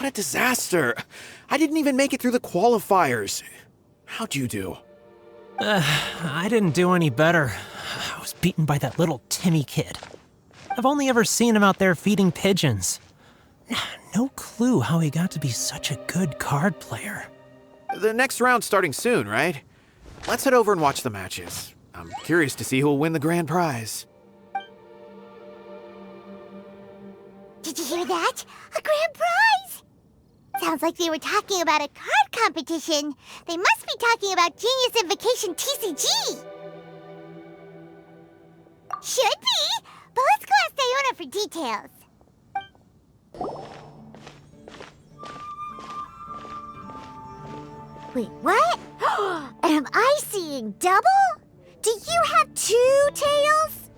What a disaster. I didn't even make it through the qualifiers. How'd you do? I didn't do any better. I was beaten by that little Timmy kid. I've only ever seen him out there feeding pigeons. No clue how he got to be such a good card player. The next round's starting soon, right? Let's head over and watch the matches. I'm curious to see who'll win the grand prize. Did you hear that? A grand prize! Sounds like they were talking about a card competition. They must be talking about Genius Invocation TCG. Should be, but let's go ask Diona for details. Wait, what? Am I seeing double? Do you have 2 tails?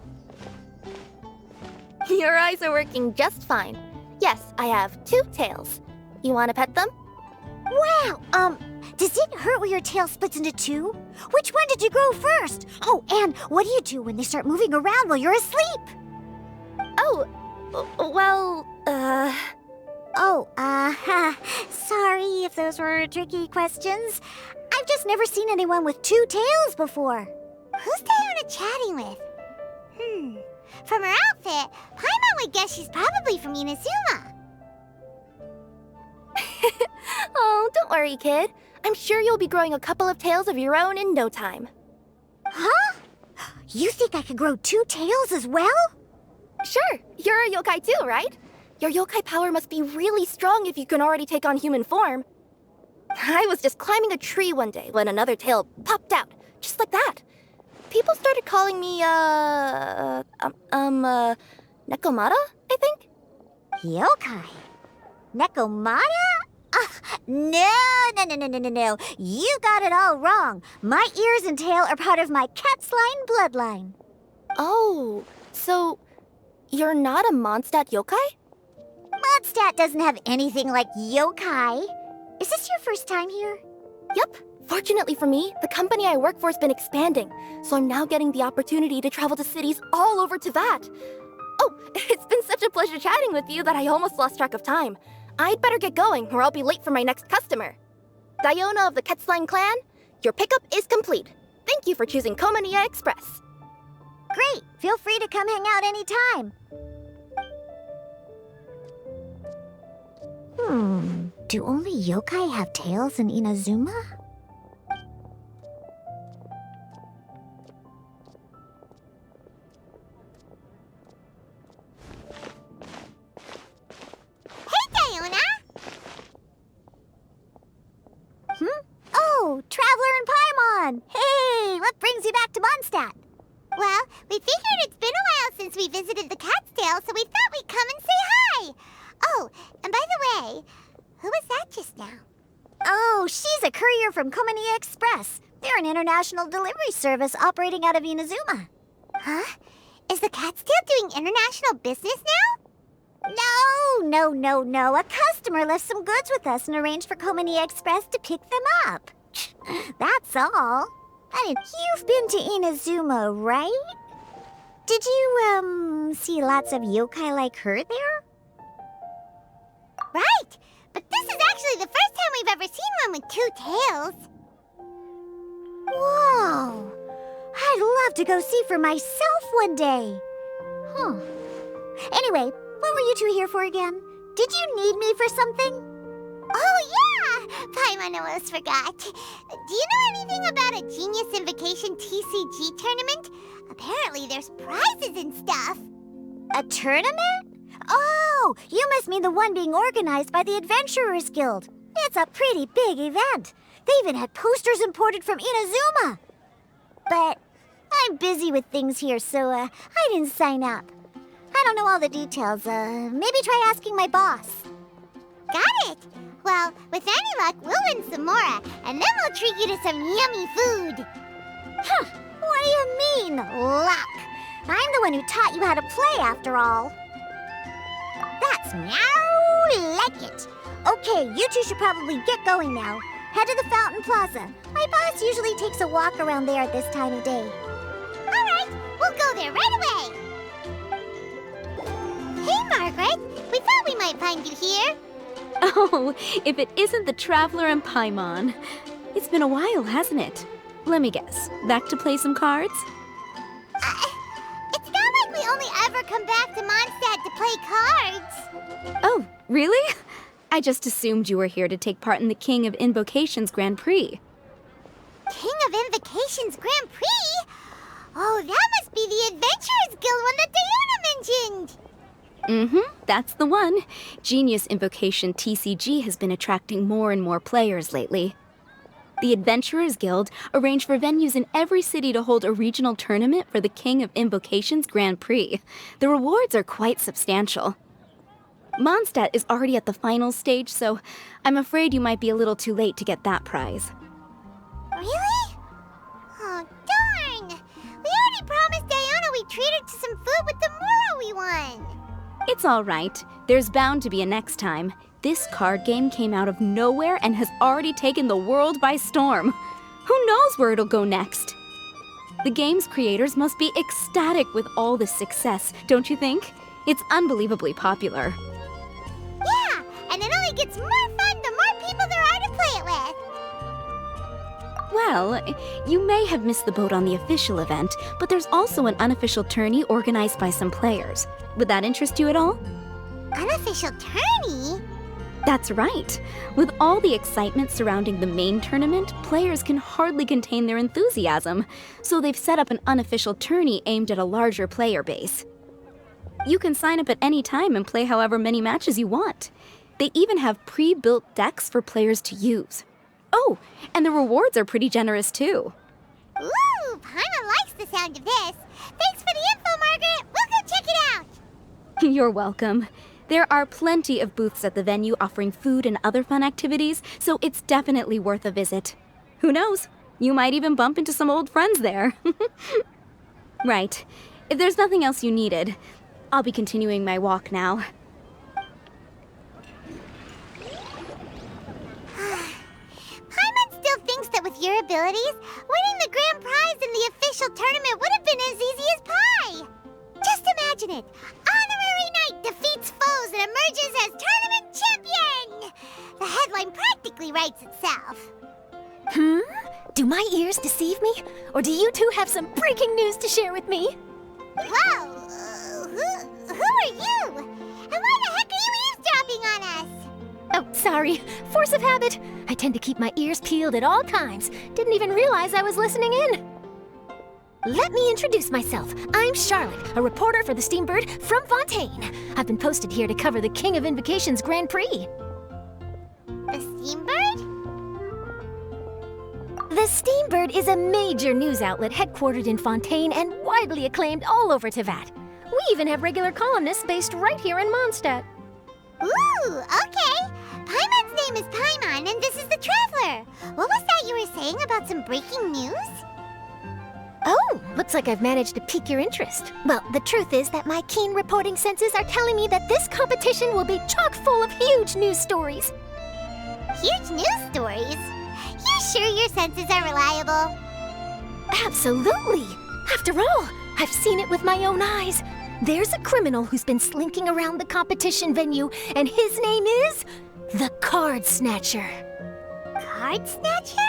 Your eyes are working just fine. Yes, I have 2 tails. You want to pet them? Wow, does it hurt when your tail splits into 2? Which one did you grow first? Oh, and what do you do when they start moving around while you're asleep? Oh, well, sorry if those were tricky questions. I've just never seen anyone with 2 tails before. Who's Diona chatting with? From her outfit, Paimon would guess she's probably from Inazuma. Oh, don't worry, kid. I'm sure you'll be growing a couple of tails of your own in no time. Huh? You think I could grow 2 tails as well? Sure, you're a yokai too, right? Your yokai power must be really strong if you can already take on human form. I was just climbing a tree one day when another tail popped out, just like that. People started calling me, Nekomata, I think? Yokai? Nekomata? No. You got it all wrong. My ears and tail are part of my cat's line bloodline. Oh, so you're not a Mondstadt yokai? Mondstadt doesn't have anything like yokai. Is this your first time here? Yep. Fortunately for me, the company I work for has been expanding, so I'm now getting the opportunity to travel to cities all over Teyvat. Oh, it's been such a pleasure chatting with you that I almost lost track of time. I'd better get going, or I'll be late for my next customer. Diona of the Quetzline clan, your pickup is complete. Thank you for choosing Komaniya Express. Great! Feel free to come hang out anytime. Do only yokai have tails in Inazuma? Hey, Diona! Oh, Traveler and Paimon! Hey, what brings you back to Mondstadt? Well, we figured it's been a while since we visited the Cat's Tail, so we thought we'd come and say hi! Oh, and by the way, who was that just now? Oh, she's a courier from Komaniya Express. They're an international delivery service operating out of Inazuma. Huh? Is the Cat's Tail doing international business now? No. A customer left some goods with us and arranged for Komaniya Express to pick them up. That's all. You've been to Inazuma, right? Did you, see lots of yokai like her there? Right! But this is actually the first time we've ever seen one with 2 tails. Whoa! I'd love to go see for myself one day. Anyway, what were you 2 here for again? Did you need me for something? Oh, yeah! Paimon almost forgot. Do you know anything about a Genius Invocation TCG tournament? Apparently there's prizes and stuff. A tournament? Oh, you must mean the one being organized by the Adventurers Guild. It's a pretty big event. They even had posters imported from Inazuma. But I'm busy with things here, so I didn't sign up. I don't know all the details. Maybe try asking my boss. Got it. Well, with any luck, we'll win some more, and then we'll treat you to some yummy food. What do you mean, luck? I'm the one who taught you how to play, after all. That's meow like it. Okay, you 2 should probably get going now. Head to the Fountain Plaza. My boss usually takes a walk around there at this time of day. All right, we'll go there right away. Hey, Margaret. We thought we might find you here. Oh, if it isn't the Traveler and Paimon. It's been a while, hasn't it? Let me guess. Back to play some cards? It's not like we only ever come back to Mondstadt to play cards. Oh, really? I just assumed you were here to take part in the King of Invocations Grand Prix. King of Invocations Grand Prix? Oh, that must be the Adventurers Guild one that Diana mentioned. That's the one. Genius Invocation TCG has been attracting more and more players lately. The Adventurers Guild arranged for venues in every city to hold a regional tournament for the King of Invocations Grand Prix. The rewards are quite substantial. Mondstadt is already at the final stage, so I'm afraid you might be a little too late to get that prize. Really? Oh, darn! We already promised Diana we'd treat her to some food with the Moro we won. It's all right. There's bound to be a next time. This card game came out of nowhere and has already taken the world by storm. Who knows where it'll go next? The game's creators must be ecstatic with all this success, don't you think? It's unbelievably popular. Yeah, and it only gets more fun the more people there are to play it with. Well, you may have missed the boat on the official event, but there's also an unofficial tourney organized by some players. Would that interest you at all? Unofficial tourney? That's right. With all the excitement surrounding the main tournament, players can hardly contain their enthusiasm, so they've set up an unofficial tourney aimed at a larger player base. You can sign up at any time and play however many matches you want. They even have pre-built decks for players to use. Oh, and the rewards are pretty generous too. Ooh, Paimon likes the sound of this. Thanks for the info, Margaret. We'll go check it out. You're welcome. There are plenty of booths at the venue offering food and other fun activities, so it's definitely worth a visit. Who knows? You might even bump into some old friends there. Right. If there's nothing else you needed, I'll be continuing my walk now. Paimon still thinks that with your abilities, winning the grand prize in the official tournament would have been as easy as pie. Just imagine it. Honorary Knight defeats foes and emerges as tournament champion. The headline practically writes itself. Do my ears deceive me? Or do you two have some breaking news to share with me? Whoa! Who are you? And why the heck are you eavesdropping on us? Oh, sorry. Force of habit. I tend to keep my ears peeled at all times. Didn't even realize I was listening in. Let me introduce myself. I'm Charlotte, a reporter for the Steambird from Fontaine. I've been posted here to cover the King of Invocations Grand Prix. The Steambird? The Steambird is a major news outlet headquartered in Fontaine and widely acclaimed all over Teyvat. We even have regular columnists based right here in Mondstadt. Ooh, okay. Paimon's name is Paimon, and this is the Traveler. What was that you were saying about some breaking news? Oh, looks like I've managed to pique your interest. Well, the truth is that my keen reporting senses are telling me that this competition will be chock full of huge news stories. Huge news stories? You sure your senses are reliable? Absolutely! After all, I've seen it with my own eyes. There's a criminal who's been slinking around the competition venue, and his name is the Card Snatcher. Card Snatcher?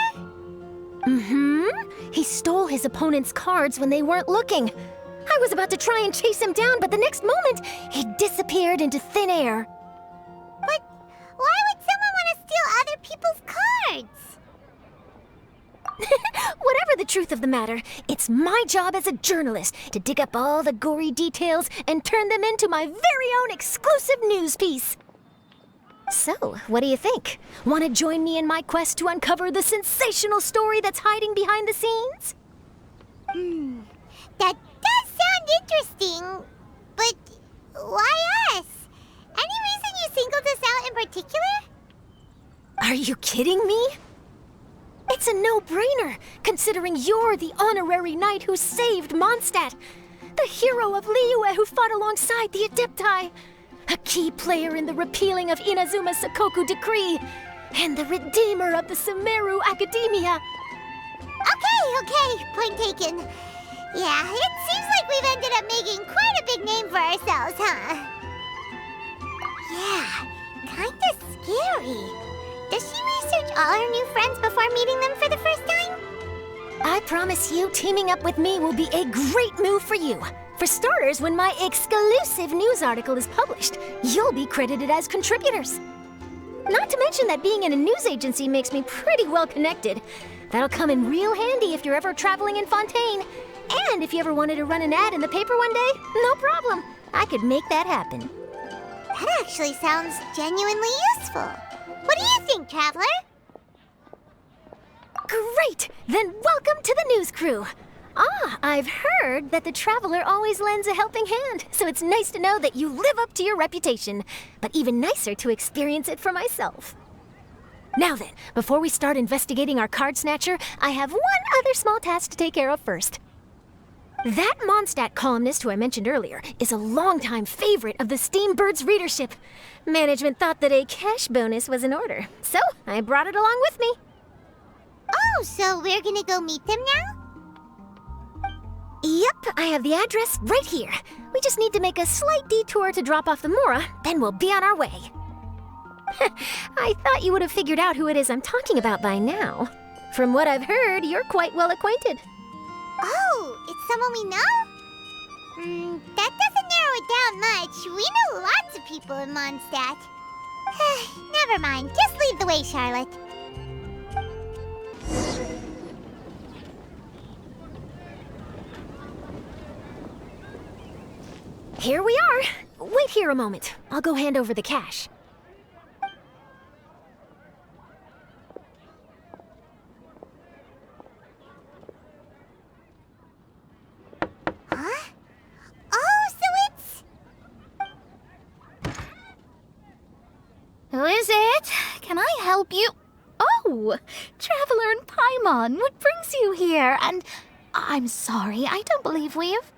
He stole his opponent's cards when they weren't looking. I was about to try and chase him down, but the next moment, he disappeared into thin air. But why would someone want to steal other people's cards? Whatever the truth of the matter, it's my job as a journalist to dig up all the gory details and turn them into my very own exclusive news piece. So, what do you think? Want to join me in my quest to uncover the sensational story that's hiding behind the scenes? That does sound interesting, but why us? Any reason you singled us out in particular? Are you kidding me? It's a no-brainer, considering you're the honorary knight who saved Mondstadt, the hero of Liyue who fought alongside the Adepti, a key player in the repealing of Inazuma's Sakoku Decree, and the redeemer of the Sumeru Academia. Okay, point taken. Yeah, it seems like we've ended up making quite a big name for ourselves, huh? Yeah, kinda our new friends before meeting them for the first time? I promise you, teaming up with me will be a great move for you. For starters, when my exclusive news article is published, you'll be credited as contributors. Not to mention that being in a news agency makes me pretty well connected. That'll come in real handy if you're ever traveling in Fontaine. And if you ever wanted to run an ad in the paper one day, no problem. I could make that happen. That actually sounds genuinely useful. What do you think, Traveler? Great! Then welcome to the news crew. I've heard that the Traveler always lends a helping hand, so it's nice to know that you live up to your reputation, but even nicer to experience it for myself. Now then, before we start investigating our card snatcher, I have one other small task to take care of first. That Mondstadt columnist who I mentioned earlier is a longtime favorite of the Steambird's readership. Management thought that a cash bonus was in order, so I brought it along with me. Oh, so we're gonna go meet them now? Yep, I have the address right here. We just need to make a slight detour to drop off the Mora, then we'll be on our way. I thought you would have figured out who it is I'm talking about by now. From what I've heard, you're quite well acquainted. Oh, it's someone we know? That doesn't narrow it down much. We know lots of people in Mondstadt. Never mind, just lead the way, Charlotte. Here we are. Wait here a moment. I'll go hand over the cash. Huh? Oh, so it's... Who is it? Can I help you? Oh, Traveler and Paimon, what brings you here? And I'm sorry, I don't believe we've...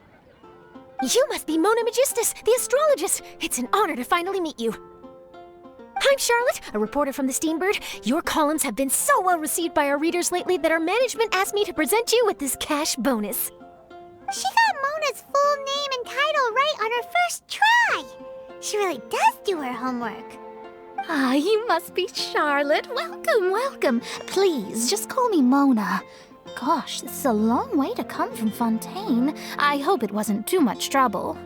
You must be Mona Magistus, the astrologist. It's an honor to finally meet you. I'm Charlotte, a reporter from the Steambird. Your columns have been so well received by our readers lately that our management asked me to present you with this cash bonus. She got Mona's full name and title right on her first try. She really does do her homework. Ah, you must be Charlotte. Welcome, welcome. Please, just call me Mona. Gosh, this is a long way to come from Fontaine. I hope it wasn't too much trouble.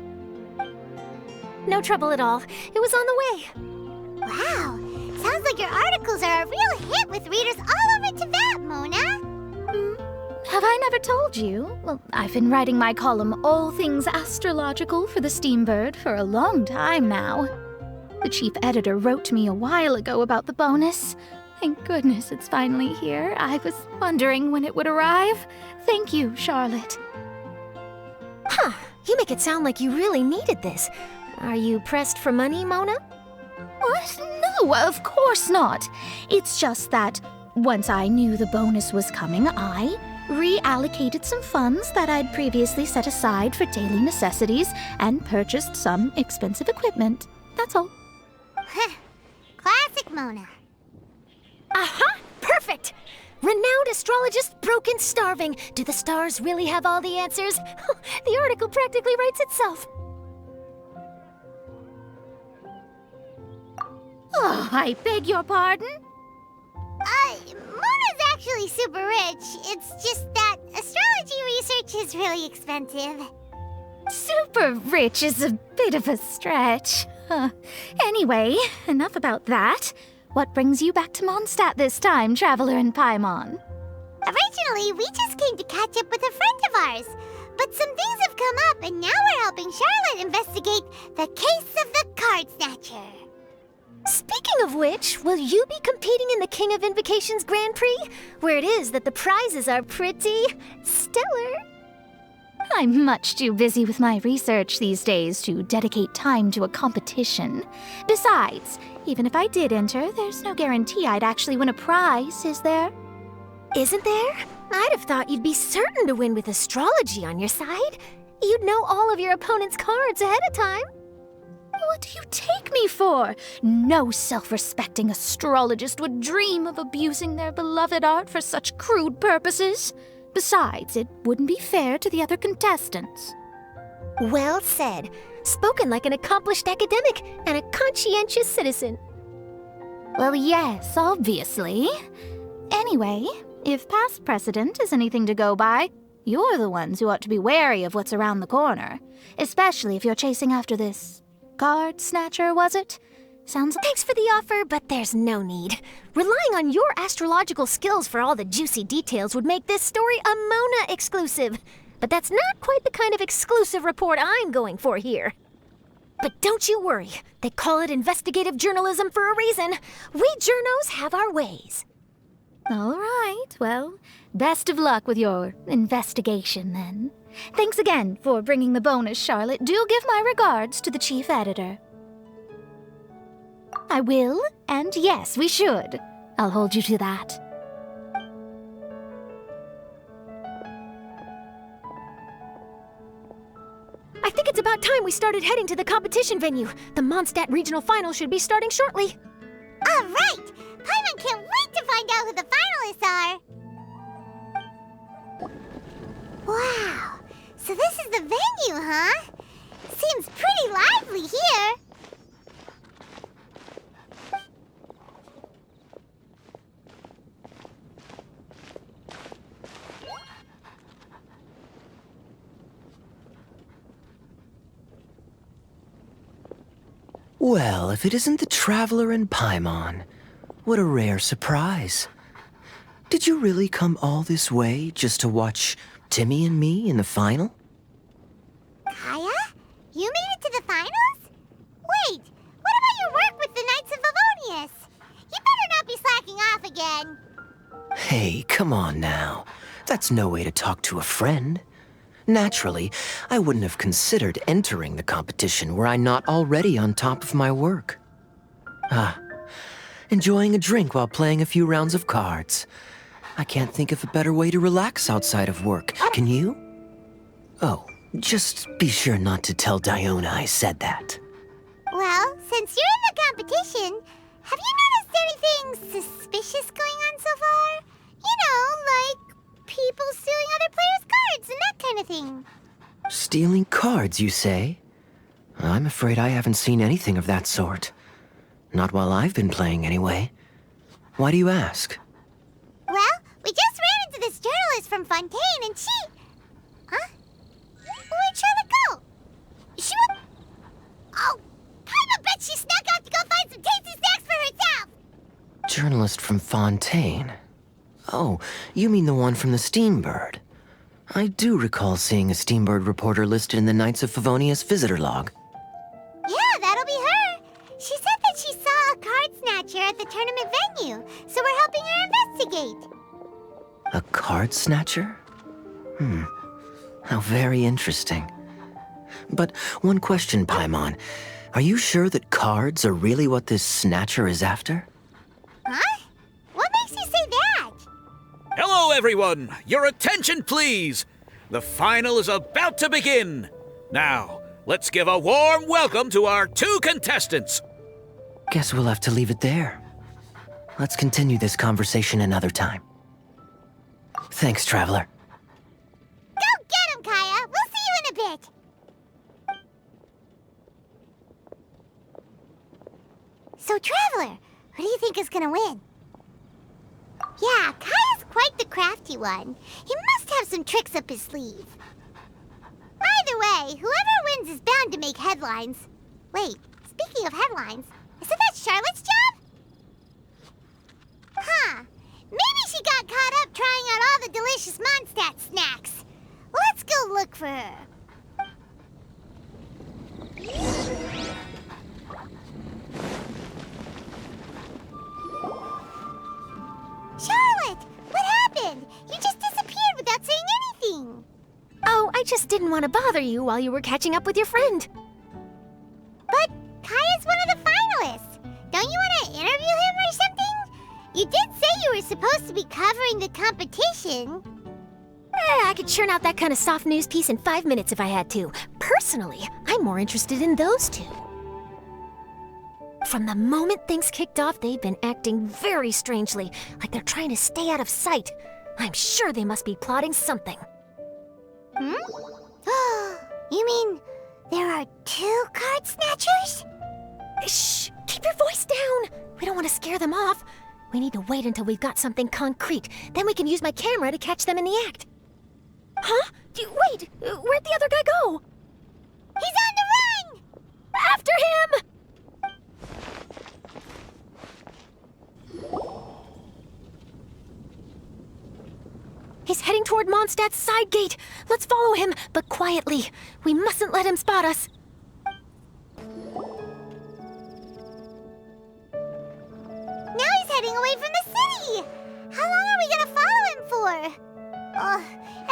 No trouble at all. It was on the way. Wow, sounds like your articles are a real hit with readers all over Teyvat, Mona. Have I never told you? Well, I've been writing my column All Things Astrological for the Steambird for a long time now. The chief editor wrote to me a while ago about the bonus. Thank goodness it's finally here. I was wondering when it would arrive. Thank you, Charlotte. Huh, you make it sound like you really needed this. Are you pressed for money, Mona? What? No, of course not. It's just that once I knew the bonus was coming, I reallocated some funds that I'd previously set aside for daily necessities and purchased some expensive equipment. That's all. Classic Mona. Aha! Perfect! Renowned astrologist, broken, starving. Do the stars really have all the answers? The article practically writes itself. Oh, I beg your pardon? Mona's actually super rich. It's just that astrology research is really expensive. Super rich is a bit of a stretch. Anyway, enough about that. What brings you back to Mondstadt this time, Traveler and Paimon? Originally, we just came to catch up with a friend of ours. But some things have come up, and now we're helping Charlotte investigate the case of the Card Snatcher. Speaking of which, will you be competing in the King of Invocations Grand Prix? Where it is that the prizes are pretty stellar. I'm much too busy with my research these days to dedicate time to a competition. Besides, even if I did enter, there's no guarantee I'd actually win a prize, is there? Isn't there? I'd have thought you'd be certain to win with astrology on your side. You'd know all of your opponent's cards ahead of time. What do you take me for? No self-respecting astrologist would dream of abusing their beloved art for such crude purposes. Besides, it wouldn't be fair to the other contestants. Well said. Spoken like an accomplished academic and a conscientious citizen. Well, yes, obviously. Anyway, if past precedent is anything to go by, you're the ones who ought to be wary of what's around the corner. Especially if you're chasing after this card snatcher, was it? Sounds like... Thanks for the offer, but there's no need. Relying on your astrological skills for all the juicy details would make this story a Mona exclusive. But that's not quite the kind of exclusive report I'm going for here. But don't you worry. They call it investigative journalism for a reason. We journos have our ways. All right, well, best of luck with your investigation, then. Thanks again for bringing the bonus, Charlotte. Do give my regards to the chief editor. I will, and yes, we should. I'll hold you to that. I think it's about time we started heading to the competition venue. The Mondstadt Regional Final should be starting shortly. All right! Paimon can't wait to find out who the finalists are! Wow! So this is the venue, huh? Seems pretty lively here. Well, if it isn't the Traveler and Paimon, what a rare surprise. Did you really come all this way just to watch Timmy and me in the final? Kaya? You made it to the finals? Wait, what about your work with the Knights of Favonius? You better not be slacking off again. Hey, come on now. That's no way to talk to a friend. Naturally, I wouldn't have considered entering the competition were I not already on top of my work. Enjoying a drink while playing a few rounds of cards. I can't think of a better way to relax outside of work, can you? Oh, just be sure not to tell Diona I said that. Well, since you're in the competition, have you noticed anything suspicious going on so far? You know, like people stealing other players' cards and that kind of thing. Stealing cards, you say? I'm afraid I haven't seen anything of that sort. Not while I've been playing, anyway. Why do you ask? Well, we just ran into this journalist from Fontaine and she... Huh? Where'd Charlotte go? She was... Oh, I bet she snuck out to go find some tasty snacks for herself! Journalist from Fontaine? Oh, you mean the one from the Steambird. I do recall seeing a Steambird reporter listed in the Knights of Favonius visitor log. Yeah, that'll be her. She said that she saw a card snatcher at the tournament venue, so we're helping her investigate. A card snatcher? How very interesting. But one question, Paimon. Are you sure that cards are really what this snatcher is after? Huh? What makes you say that? Hello, everyone! Your attention, please! The final is about to begin. Now, let's give a warm welcome to our two contestants. Guess we'll have to leave it there. Let's continue this conversation another time. Thanks, Traveler. Go get him, Kaya! We'll see you in a bit! So, Traveler, who do you think is gonna win? Yeah, Kaya's quite the crafty one. He must have some tricks up his sleeve. Either way, whoever wins is bound to make headlines. Wait, speaking of headlines, isn't that Charlotte's job? Huh. Maybe she got caught up trying out all the delicious Mondstadt snacks. Let's go look for her. Charlotte! What happened? You just disappeared without saying anything. Oh, I just didn't want to bother you while you were catching up with your friend. But Kaya's one of the finalists. Don't you want to interview him or something? You did say you were supposed to be covering the competition. I could churn out that kind of soft news piece in 5 minutes if I had to. Personally, I'm more interested in those two. From the moment things kicked off, they've been acting very strangely, like they're trying to stay out of sight. I'm sure they must be plotting something. You mean there are two card snatchers? Shh! Keep your voice down! We don't want to scare them off. We need to wait until we've got something concrete. Then we can use my camera to catch them in the act. Huh? Wait! Where'd the other guy go? He's on the run! After him! He's heading toward Mondstadt's side gate. Let's follow him, but quietly. We mustn't let him spot us. Now he's heading away from the city! How long are we gonna follow him for?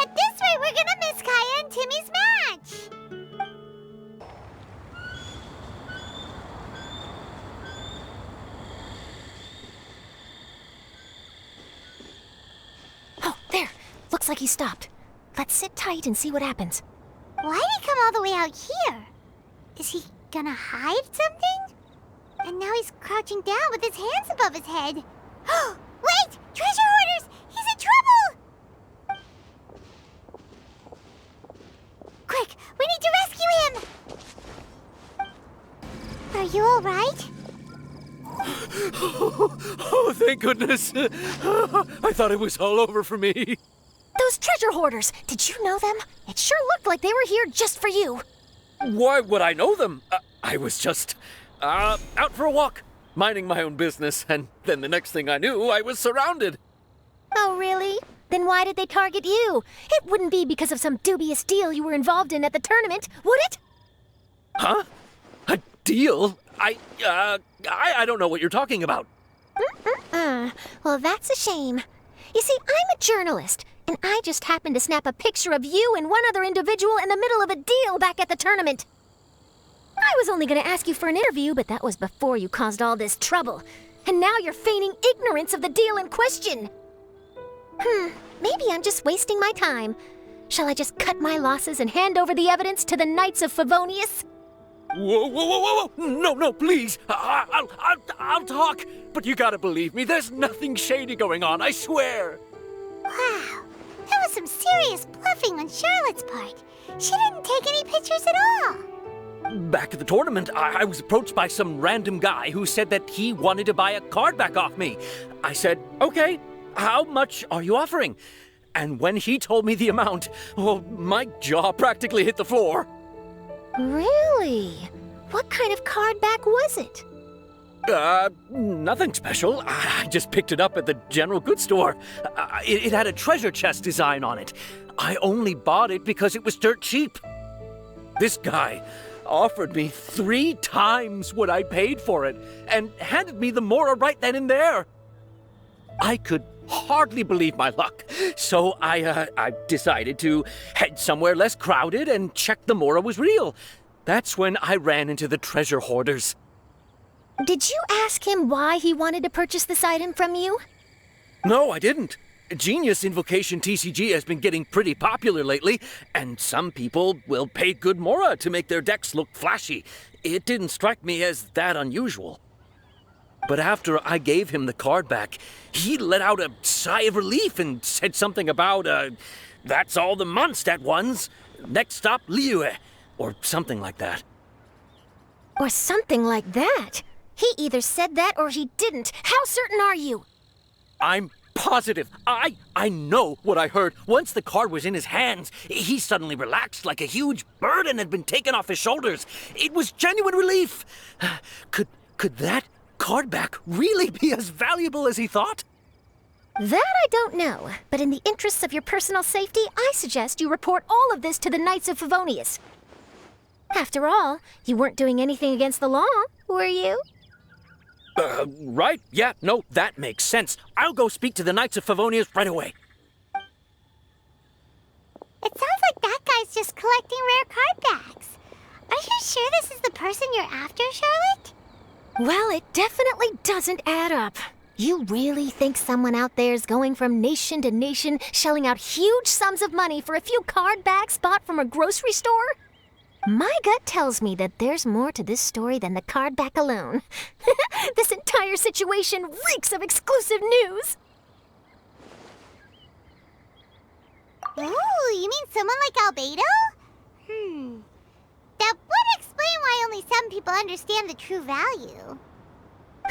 At this rate, we're gonna miss Kaya and Timmy's match! Oh, there. Looks like he stopped. Let's sit tight and see what happens. Why'd he come all the way out here? Is he gonna hide something? And now he's crouching down with his hands above his head. Wait! Treasure hoarders! He's in trouble! Quick! We need to rescue him! Are you alright? Oh, thank goodness. I thought it was all over for me. Those treasure hoarders, did you know them? It sure looked like they were here just for you. Why would I know them? I was just out for a walk, minding my own business, and then the next thing I knew, I was surrounded. Oh, really? Then why did they target you? It wouldn't be because of some dubious deal you were involved in at the tournament, would it? Huh? A deal? I don't know what you're talking about. Well, that's a shame. You see, I'm a journalist, and I just happened to snap a picture of you and one other individual in the middle of a deal back at the tournament. I was only going to ask you for an interview, but that was before you caused all this trouble. And now you're feigning ignorance of the deal in question. Maybe I'm just wasting my time. Shall I just cut my losses and hand over the evidence to the Knights of Favonius? Whoa. No, please. I'll talk. But you gotta believe me, there's nothing shady going on, I swear. Wow, that was some serious bluffing on Charlotte's part. She didn't take any pictures at all. Back at the tournament, I was approached by some random guy who said that he wanted to buy a card back off me. I said, okay, how much are you offering? And when he told me the amount, my jaw practically hit the floor. Really? What kind of card back was it? Nothing special. I just picked it up at the general goods store. It had a treasure chest design on it. I only bought it because it was dirt cheap. This guy offered me 3 times what I paid for it and handed me the Mora right then and there. I could hardly believe my luck, so I decided to head somewhere less crowded and check the Mora was real. That's when I ran into the treasure hoarders. Did you ask him why he wanted to purchase this item from you? No, I didn't. Genius Invocation TCG has been getting pretty popular lately, and some people will pay good Mora to make their decks look flashy. It didn't strike me as that unusual. But after I gave him the card back, he let out a sigh of relief and said something about, that's all the Mondstadt ones. Next stop, Liyue, or something like that. Or something like that? He either said that or he didn't. How certain are you? I'm positive. I know what I heard. Once the card was in his hands, he suddenly relaxed like a huge burden had been taken off his shoulders. It was genuine relief. Could that card back really be as valuable as he thought? That I don't know, but in the interests of your personal safety, I suggest you report all of this to the Knights of Favonius. After all, you weren't doing anything against the law, were you? Right. Yeah, no, that makes sense. I'll go speak to the Knights of Favonius right away. It sounds like that guy's just collecting rare card backs. Are you sure this is the person you're after, Charlotte? Well, it definitely doesn't add up. You really think someone out there's going from nation to nation, shelling out huge sums of money for a few card backs bought from a grocery store? My gut tells me that there's more to this story than the card back alone. This entire situation reeks of exclusive news. Ooh, you mean someone like Albedo? That would explain why only some people understand the true value.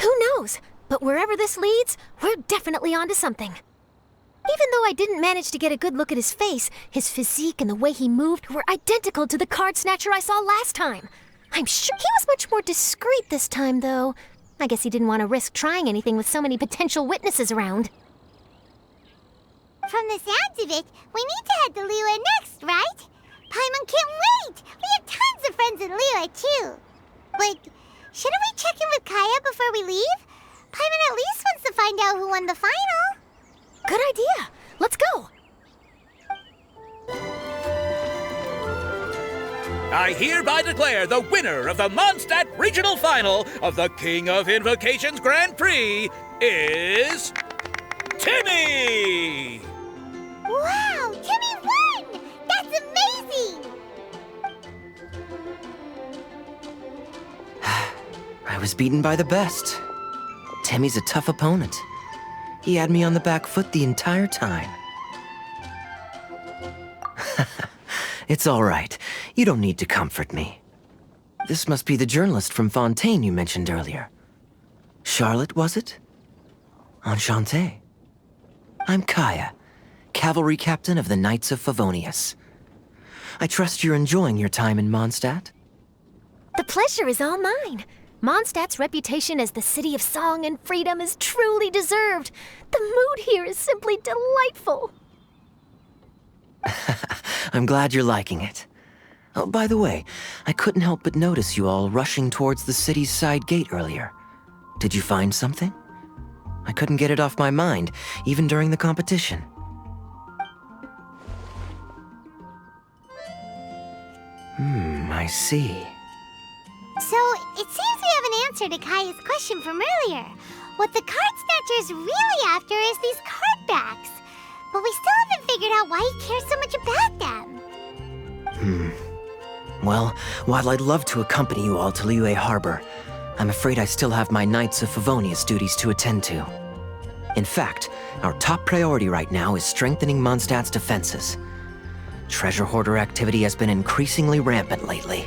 Who knows? But wherever this leads, we're definitely onto something. Even though I didn't manage to get a good look at his face, his physique and the way he moved were identical to the card snatcher I saw last time. I'm sure he was much more discreet this time, though. I guess he didn't want to risk trying anything with so many potential witnesses around. From the sounds of it, we need to head to Liyue next, right? Paimon can't wait! We have tons of friends in Liyue, too. But shouldn't we check in with Kaya before we leave? Paimon at least wants to find out who won the final. Good idea. Let's go. I hereby declare the winner of the Mondstadt Regional Final of the King of Invocations Grand Prix is... Timmy! Wow, Timmy won! That's amazing! I was beaten by the best. Timmy's a tough opponent. He had me on the back foot the entire time. It's all right. You don't need to comfort me. This must be the journalist from Fontaine you mentioned earlier. Charlotte, was it? Enchanté. I'm Kaya, cavalry captain of the Knights of Favonius. I trust you're enjoying your time in Mondstadt? The pleasure is all mine. Mondstadt's reputation as the city of song and freedom is truly deserved. The mood here is simply delightful. I'm glad you're liking it. Oh, by the way, I couldn't help but notice you all rushing towards the city's side gate earlier. Did you find something? I couldn't get it off my mind, even during the competition. I see. So, it seems we have an answer to Kaya's question from earlier. What the card snatcher's really after is these card backs. But we still haven't figured out why he cares so much about them. Well, while I'd love to accompany you all to Liyue Harbor, I'm afraid I still have my Knights of Favonius duties to attend to. In fact, our top priority right now is strengthening Mondstadt's defenses. Treasure hoarder activity has been increasingly rampant lately.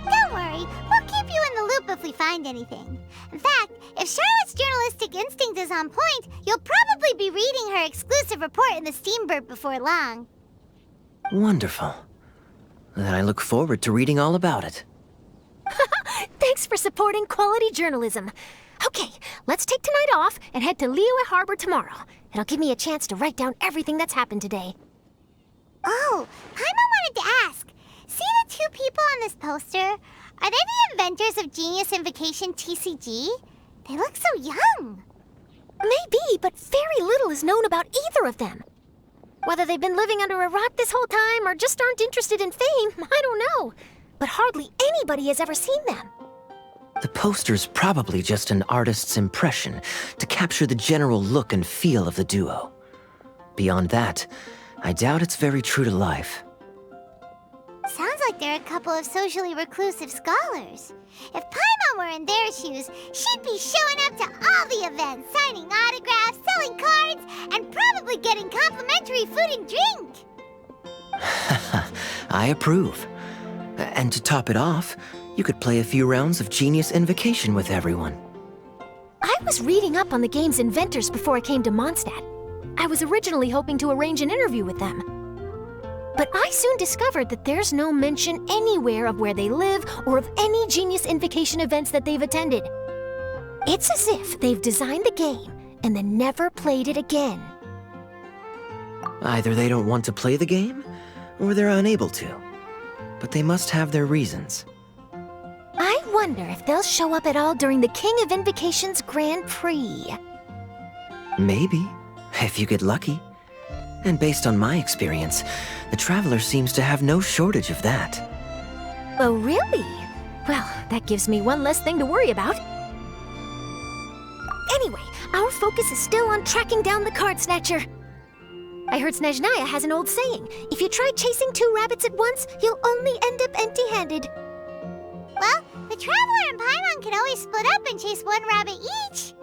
Don't worry, we'll keep you in the loop if we find anything. In fact, if Charlotte's journalistic instinct is on point, you'll probably be reading her exclusive report in the Steambird before long. Wonderful. Then I look forward to reading all about it. Thanks for supporting quality journalism. Okay, let's take tonight off and head to Liyue Harbor tomorrow. It'll give me a chance to write down everything that's happened today. Oh, Paimon wanted to ask. See the two people on this poster? Are they the inventors of Genius Invocation TCG? They look so young. Maybe, but very little is known about either of them. Whether they've been living under a rock this whole time or just aren't interested in fame, I don't know. But hardly anybody has ever seen them. The poster's probably just an artist's impression to capture the general look and feel of the duo. Beyond that, I doubt it's very true to life. Sounds like they're a couple of socially reclusive scholars. If Paimon were in their shoes, she'd be showing up to all the events, signing autographs, selling cards, and probably getting complimentary food and drink. I approve. And to top it off, you could play a few rounds of Genius Invocation with everyone. I was reading up on the game's inventors before I came to Mondstadt. I was originally hoping to arrange an interview with them. But I soon discovered that there's no mention anywhere of where they live or of any Genius Invocation events that they've attended. It's as if they've designed the game and then never played it again. Either they don't want to play the game, or they're unable to. But they must have their reasons. I wonder if they'll show up at all during the King of Invocation's Grand Prix. Maybe, if you get lucky. And based on my experience, the Traveler seems to have no shortage of that. Oh, really? Well, that gives me one less thing to worry about. Anyway, our focus is still on tracking down the card snatcher. I heard Snezhnaya has an old saying, if you try chasing two rabbits at once, you'll only end up empty-handed. Well, the Traveler and Paimon can always split up and chase one rabbit each.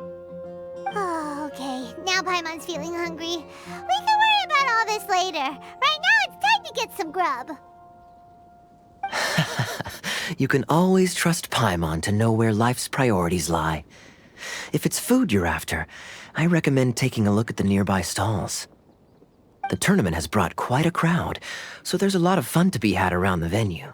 Oh, okay. Now Paimon's feeling hungry. We can worry about all this later. Right now, it's time to get some grub. You can always trust Paimon to know where life's priorities lie. If it's food you're after, I recommend taking a look at the nearby stalls. The tournament has brought quite a crowd, so there's a lot of fun to be had around the venue.